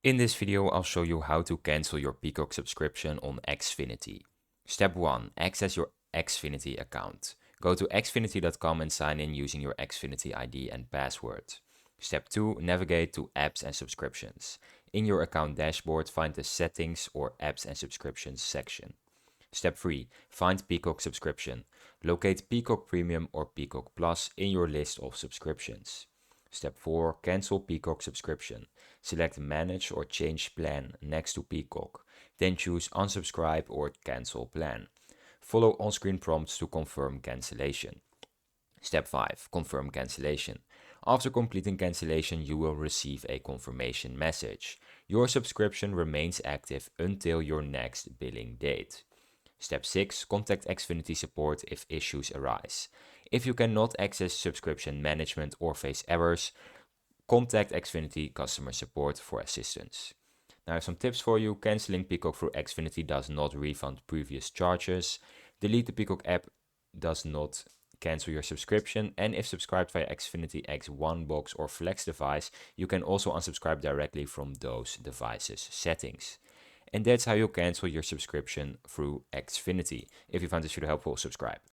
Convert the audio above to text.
In this video, I'll show you how to cancel your Peacock subscription on Xfinity. Step 1. Access your Xfinity account. Go to xfinity.com and sign in using your Xfinity ID and password. Step 2. Navigate to Apps and Subscriptions. In your account dashboard, find the Settings or Apps and Subscriptions section. Step 3. Find Peacock subscription. Locate Peacock Premium or Peacock Plus in your list of subscriptions. Step 4. Cancel Peacock subscription. Select Manage or Change Plan next to Peacock. Then choose Unsubscribe or Cancel Plan. Follow on-screen prompts to confirm cancellation. Step 5. Confirm cancellation. After completing cancellation, you will receive a confirmation message. Your subscription remains active until your next billing date. Step 6. Contact Xfinity support if issues arise. If you cannot access subscription management or face errors, contact Xfinity customer support for assistance. Now I have some tips for you. Canceling Peacock through Xfinity does not refund previous charges. Delete the Peacock app does not cancel your subscription, and if subscribed via Xfinity X1 box or Flex device, you can also unsubscribe directly from those devices' settings. And that's how you cancel your subscription through Xfinity. If you found this video helpful, subscribe.